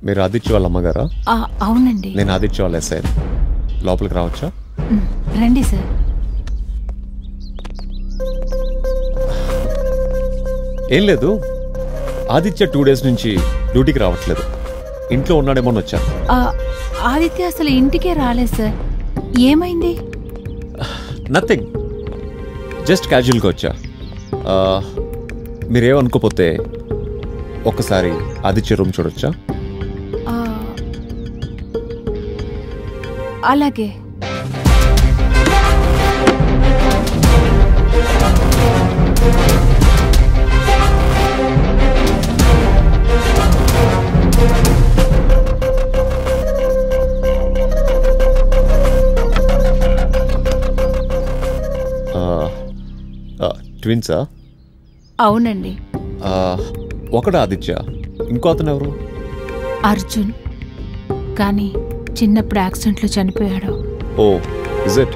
మీరు ఆదిత్య వాళ్ళ అమ్మగారా? అవునండి. నేను ఆదిత్య వాళ్ళ ఎస్ఐ. లోపలికి రావచ్చా? రండి సార్. ఏం లేదు, ఆదిత్య 2 days నుంచి డ్యూటీకి రావట్లేదు. ఇంట్లో ఉన్నాడేమో వచ్చా. ఆదిత్య అసలు ఇంటికే రాలేదు సార్. ఏమైంది? నథింగ్, జస్ట్ క్యాజువల్గా వచ్చా. మీరేమనుకోపోతే ఒక్కసారి ఆదిత్య రూమ్ చూడొచ్చా? అలాగే. ట్విన్సా? అవునండి. ఒకడు ఆదిత్య, ఇంకో అతను ఎవరు? అర్జున్. కానీ చిన్నప్పుడు యాక్సిడెంట్లో చనిపోయాడు. ఓ, ఇజ్ ఇట్?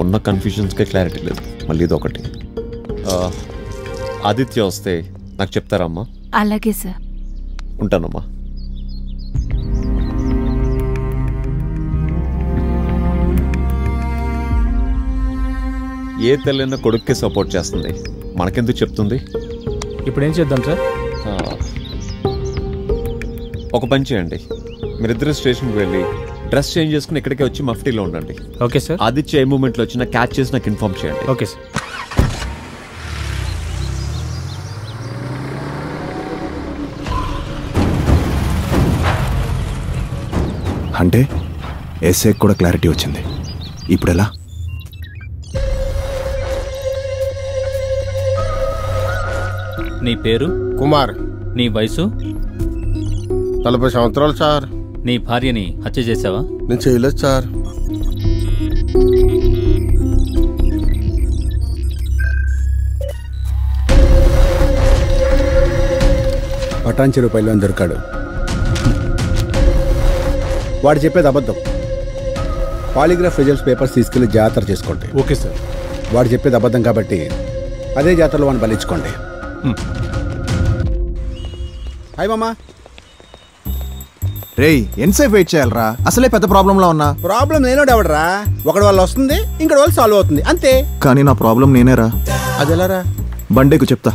ఉన్న కన్ఫ్యూజన్స్కే క్లారిటీ లేదు, మళ్ళీ ఇదొకటి. ఆదిత్య వస్తే నాకు చెప్తారా అమ్మా? అలాగే సార్. ఉంటానమ్మా. ఏ తల్లైనా కొడుక్కే సపోర్ట్ చేస్తుంది, మనకెందుకు చెప్తుంది? ఇప్పుడు ఏం చేద్దాం సార్? ఒక పని చేయండి, మీరిద్దరు స్టేషన్కి వెళ్ళి డ్రెస్ చేంజ్ చేసుకుని ఇక్కడికే వచ్చి మఫ్టీలో ఉండండి. Okay sir. ఆదిత్య ఏ మూమెంట్లో వచ్చినా క్యాచ్ చేసి నాకు ఇన్ఫార్మ్ చేయండి. Okay sir. అంటే ఎస్ఏ కూడా క్లారిటీ వచ్చింది. ఇప్పుడు ఎలా? నీ పేరు? కుమార్. నీ వయసు? 40 సంవత్సరాలు సార్. నీ భార్యని హత్య చేసావా? నేను చేయలేదు సార్. పటాన్చెరు రూపాయలు దొరికాడు. వాడు చెప్పేది అబద్ధం. పాలిగ్రాఫ్ రిజల్ట్స్ పేపర్స్ తీసుకెళ్లి జాతర చేసుకోండి. Okay sir. వాడు చెప్పేది అబద్ధం కాబట్టి అదే జాతరలో వాడిని బలించుకోండి. హాయ్ మామా. రేయ్, ఎంతసేపు వెయిట్ చేయాలరా? అసలే పెద్ద ప్రాబ్లంలో ఉన్నా. ప్రాబ్లం నేనోడు ఎవడరా? ఒకటి వాళ్ళు వస్తుంది, ఇంకటి వాళ్ళు సాల్వ్ అవుతుంది, అంతే. కానీ నా ప్రాబ్లం నేనేరా. అది ఎలారా? బండేకు చెప్తా.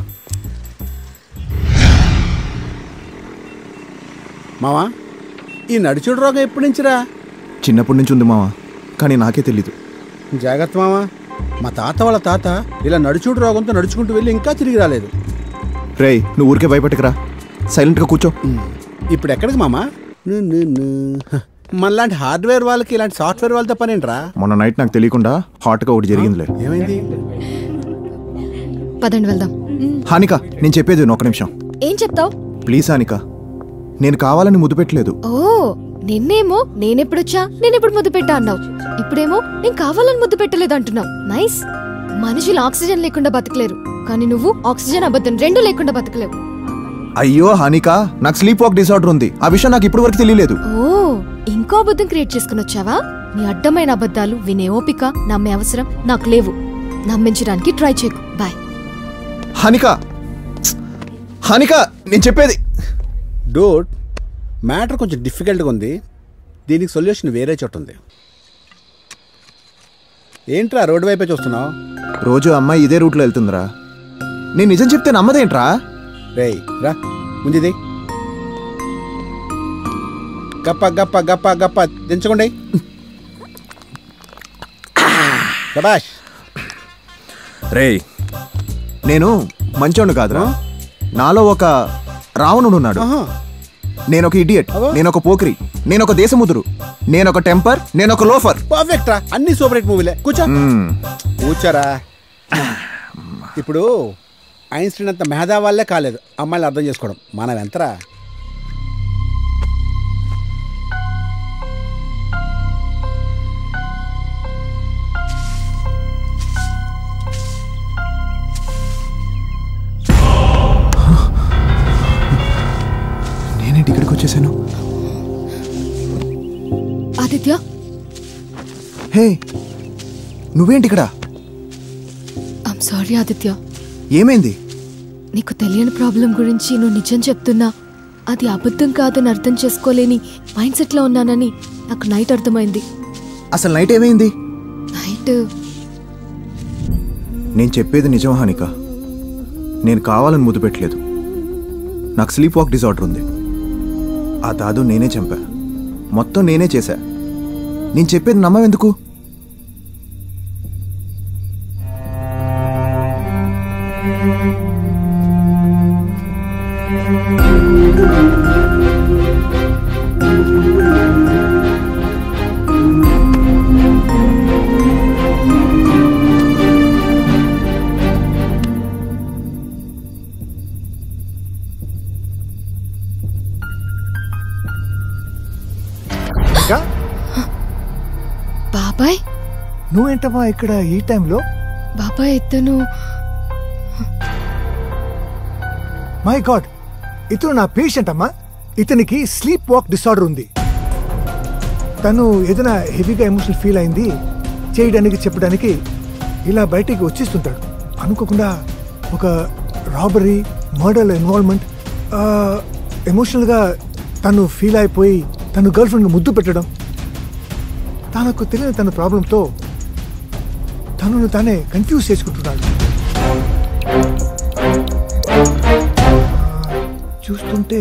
మామా, ఈ నడిచుడు రోగం ఎప్పటి నుంచిరా? చిన్నప్పటి నుంచి ఉంది మావా, కానీ నాకే తెలీదు. జాగ్రత్త మామా. మా తాత వాళ్ళ తాత ఇలా నడుచుడు రోగంతో నడుచుకుంటూ వెళ్ళి ఇంకా తిరిగి రాలేదు. రేయ్, నువ్వు ఊరికే భయపెట్టకురా, సైలెంట్గా కూర్చో. ఇప్పుడు ఎక్కడికి మామా? మనలాంటి హార్డ్వేర్ వాళ్ళకి ఇలాంటి సాఫ్ట్వేర్ వాళ్ళతో పనేంట్రా? మొన్న నైట్ నాకు తెలియకుండా హాట్గా ఒకటి జరిగిందిలే. ఏమైంది? పదండి వెళ్దాం. హానిక, నేను చెప్పేది ఒక నిమిషం. ఏం చెప్తావు? ప్లీజ్ హానిక, నేను కావాలని ముద్దు పెట్టలేదు. ఓ, నిన్నేమో నేనెప్పుడొచ్చా నేనెప్పుడు ముద్దు పెట్టా అన్నావు. ఇప్పుడేమో నేను కావాలని ముద్దు పెట్టలేదు అంటున్నావు. నైస్. మనుషులు ఆక్సిజన్ లేకుండా బతకలేరు, కానీ నువ్వు ఆక్సిజన్ అబద్ధం రెండు లేకుండా బతకలేవు. అయ్యో హానిక, నాకు స్లీప్ వాక్ డిసార్డర్ ఉంది. ఆ విషయం నాకు ఇప్పటి వరకు తెలియలేదు. ఓ, ఇంకో అబద్ధం క్రియేట్ చేసుకుని వచ్చావా? నీ అడ్డమైన అబద్ధాలు వినే ఓపిక, నమ్మే అవసరం నాకు లేవు. నమ్మించడానికి ట్రై చేయకు. బాయ్. హానిక, హానిక, నేను చెప్పేది. డూడ్, మ్యాటర్ కొంచెం డిఫికల్ట్గా ఉంది. దీనికి సొల్యూషన్ వేరే చోట ఉంది. ఏంట్రా రోడ్డు వైపే చూస్తున్నావు? రోజు అమ్మాయి ఇదే రూట్లో వెళ్తుందిరా. నేను నిజం చెప్తే నమ్మదేంట్రా? రేయ్ రా, ముందుది. గప్ప గప్ప గప్ప గప్ప దించకండి. శభాష్. రేయ్, నేను మంచోడు కాదురా. నాలో ఒక రావణుడు ఉన్నాడు. నేనొక ఇడియట్, నేనొక పోకిరి, నేనొక దేశముదురు, నేనొక టెంపర్, నేనొక లోఫర్. పర్ఫెక్ట్ రా, అన్ని సూపర్ హిట్ మూవీలే. కూర్చో. కూర్చోరా. ఇప్పుడు ఐన్స్టీన్ అంత మెహదా వాళ్ళే కాలేదు అమ్మాయిలు అర్థం చేసుకోవడం. మనం ఎంతరా? నేనేంటి ఇక్కడికి వచ్చేసాను? ఆదిత్య. హే, నువ్వేంటి ఇక్కడ? I'm sorry Aditya. ఏమైంది? నీకు తెలియని ప్రాబ్లం గురించి నువ్వు నిజం చెప్తున్నా అది అబద్ధం కాదని అర్థం చేసుకోలేని మైండ్ సెట్లో ఉన్నానని నాకు నైట్ అర్థమైంది. అసలు నైట్ ఏమైంది? నైట్ నేను చెప్పేది నిజం హానిక. నేను కావాలని ముద్దు పెట్టలేదు. నాకు స్లీప్ వాక్ డిజార్డర్ ఉంది. ఆ దాదు నేనే చంపా. మొత్తం నేనే చేశా. నేను చెప్పేది నమ్మవెందుకు? బాబాయ్, నువ్వేంటమ్మా ఇక్కడ ఈ టైంలో? బాబాయ్ ఇతను మై గాడ్, ఇతను నా పేషెంట్ అమ్మా. ఇతనికి స్లీప్ వాక్ డిసార్డర్ ఉంది. తను ఏదైనా హెవీగా ఎమోషనల్ ఫీల్ అయింది చేయడానికి చెప్పడానికి ఇలా బయటికి వచ్చేస్తుంటాడు. అనుకోకుండా ఒక రాబరీ, మర్డర్లో ఇన్వాల్వ్మెంట్, ఎమోషనల్గా తను ఫీల్ అయిపోయి తను గర్ల్ ఫ్రెండ్కి ముద్దు పెట్టడం, తనకు తెలియని తన ప్రాబ్లంతో తనను తానే కన్ఫ్యూజ్ చేసుకుంటున్నాడు. చూస్తుంటే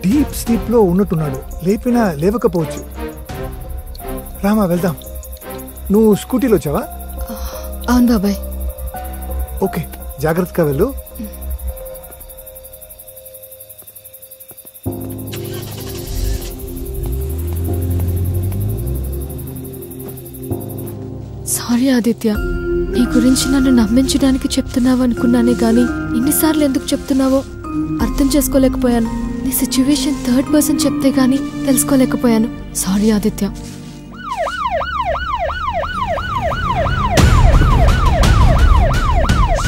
డీప్ స్లీప్లో ఉన్నట్టున్నాడు. లేపినా లేవకపోవచ్చు. రామా వెళ్దాం. నువ్వు స్కూటీలో వచ్చావా? అవును బాబాయ్. ఓకే, జాగ్రత్తగా వెళ్ళు. సారీ ఆదిత్య, నీ గురించి నన్ను నమ్మించడానికి చెప్తున్నావు అనుకున్నానే గాని ఇన్నిసార్లు ఎందుకు చెప్తున్నావో అర్థం చేసుకోలేకపోయాను. నీ సిచ్యువేషన్ థర్డ్ పర్సన్ చెప్తే గానీ తెలుసుకోలేకపోయాను. సారీ ఆదిత్య.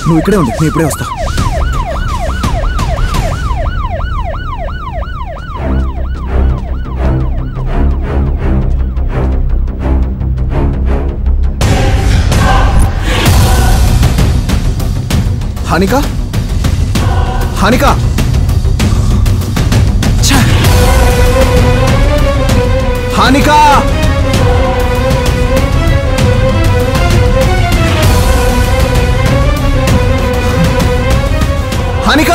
నువ్వు ఇక్కడే ఉంది, నేను ఇప్పుడే వస్తా. హానిక, హానిక, హానిక, హానిక,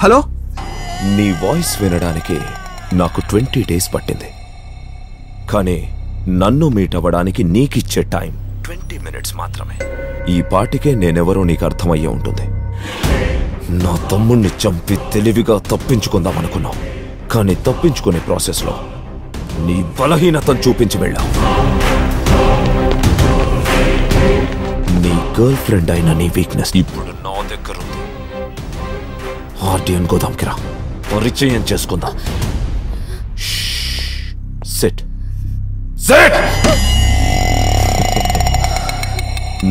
హలో. నీ వాయిస్ వినడానికి నాకు 20 days పట్టింది. కానీ నన్ను మీట్ అవ్వడానికి నీకిచ్చే టైం 20 minutes మాత్రమే. ఈ పాటికే నేనెవరో నీకు అర్థమయ్యే ఉంటుంది. నా తమ్ముణ్ణి చంపి తెలివిగా తప్పించుకుందామనుకున్నావు. కానీ తప్పించుకునే ప్రాసెస్లో నీ బలహీనతను చూపించి వెళ్ళావు. నీ గర్ల్ ఫ్రెండ్ అయిన నీ వీక్నెస్ ఇప్పుడు నా దగ్గర ఉంది. ఆర్డియన్ గోదాంకి రా, పరిచయం చేసుకుందాం. Set set.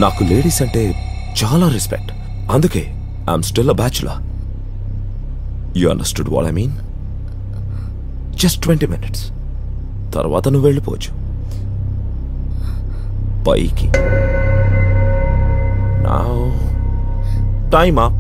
నాకు లేడీస్ అంటే చాలా రెస్పెక్ట్. అందుకే I'm still a bachelor. You understood what I mean? Just 20 minutes, తర్వాత నువ్వు వెళ్ళిపోవచ్చు పైకి. Now time up.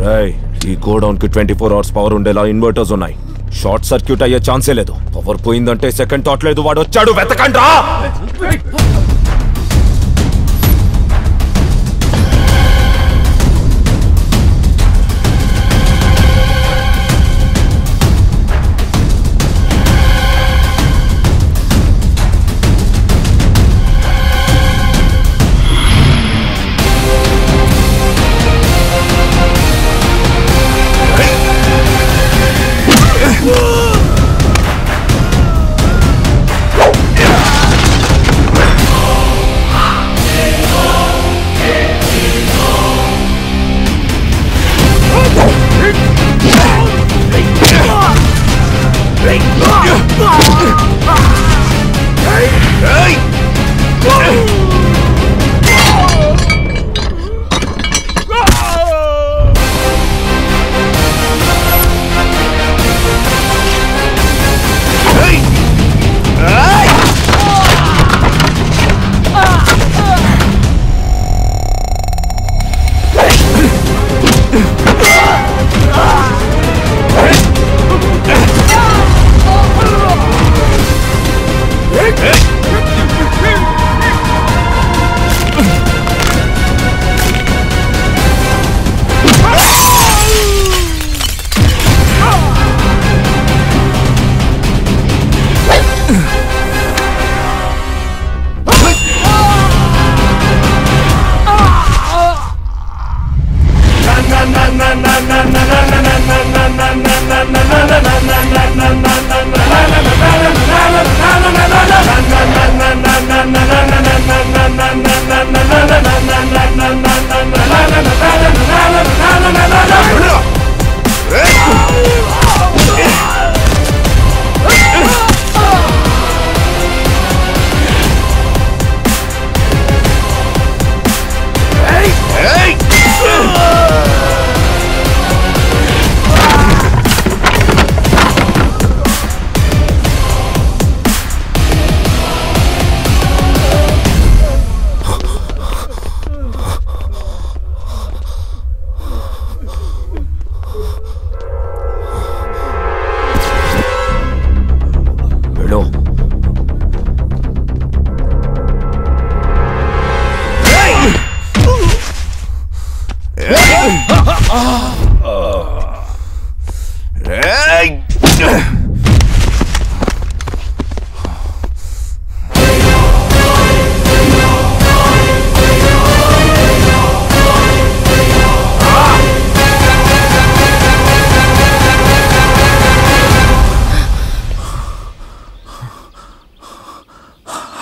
రేయ్, ఈ గోడౌన్ కి 24 hours పవర్ ఉండేలా ఇన్వర్టర్స్ ఉన్నాయి. షార్ట్ సర్క్యూట్ అయ్యే ఛాన్సే లేదు. పవర్ పోయిందంటే సెకండ్ థాట్ లేదు. వాడు వచ్చాడు, వెతకండి రా.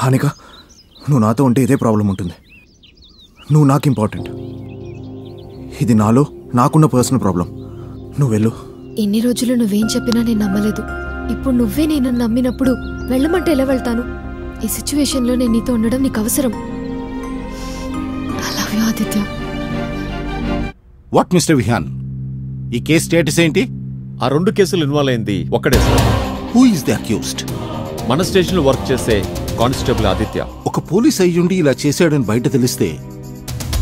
హానిక, నువ్వు నాతో ఉంటే ఇదే ప్రాబ్లం ఉంటుంది. నువ్వు నాకు ఇంపార్టెంట్. ఇది నాకున్న పర్సనల్ ప్రాబ్లం. నువ్వు వెళ్ళు. ఇన్ని రోజులు నువ్వేం చెప్పినా నేను నమ్మలేదు. ఇప్పుడు నువ్వే నేను నమ్మినప్పుడు వెళ్ళమంటే ఎలా వెళ్తాను? ఈ సిచ్యువేషన్లో నేను నీతో ఉండడం నీకు అవసరం. I love you Aditya. What mister Vihaan, ఈ కేసు స్టేటస్ ఏంటి? ఆ 2 కేసులు ఇన్వాల్వ్ అయింది ఒక్కడే sir. Who is the accused? మన స్టేషన్లో వర్క్ చేసే కానిస్టేబుల్ ఆదిత్య. ఒక పోలీస్ అయ్యుండి ఇలా చేశాడని బయట తెలిస్తే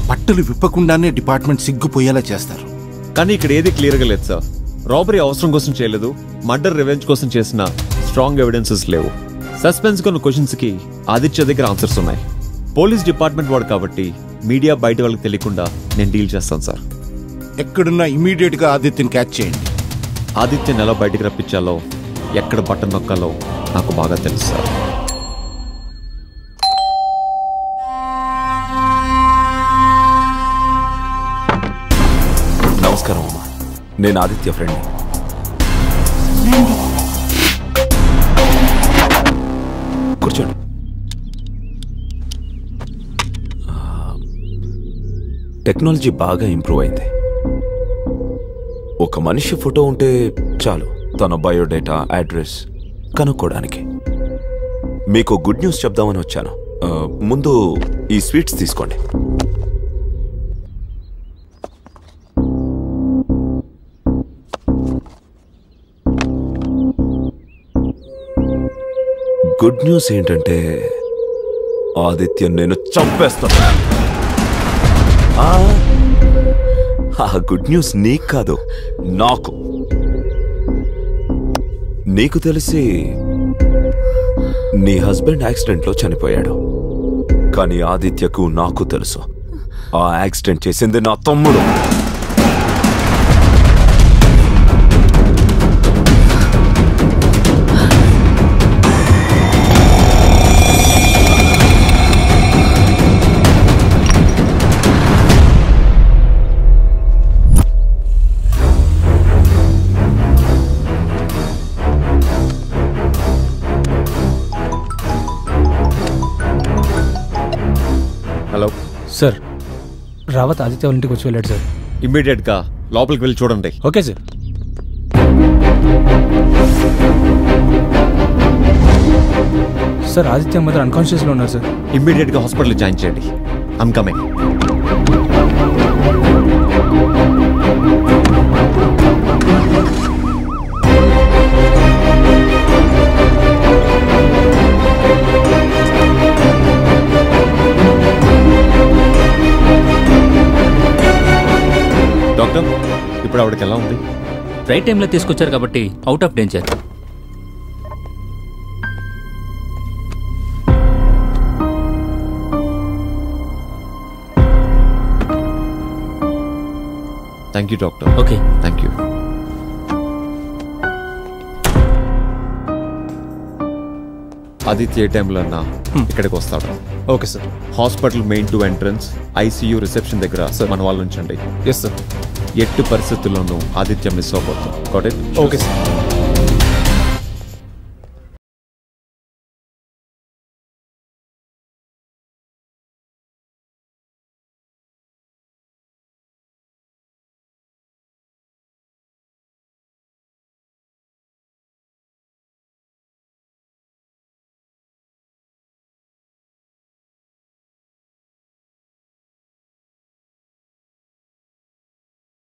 బట్టలు విప్పకుండానే డిపార్ట్మెంట్ సిగ్గుపోయేలా చేస్తారు. కానీ ఇక్కడ ఏది క్లియర్గా లేదు సార్. రాబరీ అవసరం కోసం చేయలేదు, మర్డర్ రివెంజ్ కోసం చేసిన స్ట్రాంగ్ ఎవిడెన్సెస్ లేవు. సస్పెన్స్ కొన్న క్వశ్చన్స్కి ఆదిత్య దగ్గర ఆన్సర్స్ ఉన్నాయి. పోలీస్ డిపార్ట్మెంట్ వాడు కాబట్టి మీడియా బయట వాళ్ళకి తెలియకుండా నేను డీల్ చేస్తాను సార్. ఎక్కడున్నా ఇమీడియట్ గా ఆదిత్యని క్యాచ్ చేయండి. ఆదిత్యని ఎలా బయటికి రప్పించాలో, ఎక్కడ బటన్ నొక్కాలో నాకు బాగా తెలుసు సార్. నమస్కారం అమ్మా, నేను ఆదిత్య ఫ్రెండ్. కూర్చోండి. టెక్నాలజీ బాగా ఇంప్రూవ్ అయింది. ఒక మనిషి ఫోటో ఉంటే చాలు తన బయోడేటా, అడ్రస్ కనుక్కోవడానికి. మీకు గుడ్ న్యూస్ చెప్దామని వచ్చాను. ముందు ఈ స్వీట్స్ తీసుకోండి. గుడ్ న్యూస్ ఏంటంటే ఆదిత్య నేను చంపేస్తాను. ఆ గుడ్ న్యూస్ నీకు కాదు, నాకు. నీకు తెలిసి నీ హస్బెండ్ యాక్సిడెంట్లో చనిపోయాడు. కానీ ఆదిత్యకు నాకు తెలుసు, ఆ యాక్సిడెంట్ చేసింది నా తమ్ముడు. హలో సార్, రావత్ ఆదిత్య వాళ్ళ ఇంటికి వచ్చి వెళ్ళాడు సార్. ఇమ్మీడియట్గా లోపలికి వెళ్ళి చూడండి. Okay sir. సార్, ఆదిత్య మాత్రం అన్కాన్షియస్లో ఉన్నారు సార్. ఇమ్మీడియట్గా హాస్పిటల్ జాయిన్ చేయండి. I'm coming. డాక్టర్, ఇప్పుడు ఆవిడకి ఎలా ఉంది? రైట్ టైంలో తీసుకొచ్చారు కాబట్టి out of danger. Thank you doctor. Okay, thank you. Aditya ఏ టైంలో అన్నా ఇక్కడికి వస్తాడు. Okay sir. Hospital main to entrance, ICU reception దగ్గర మన వాళ్ళు ఉంచండి. Yes sir. ఎట్టి పరిస్థితుల్లోనూ ఆదిత్య మిస్ అవ్వబోతుంది. Okay sir.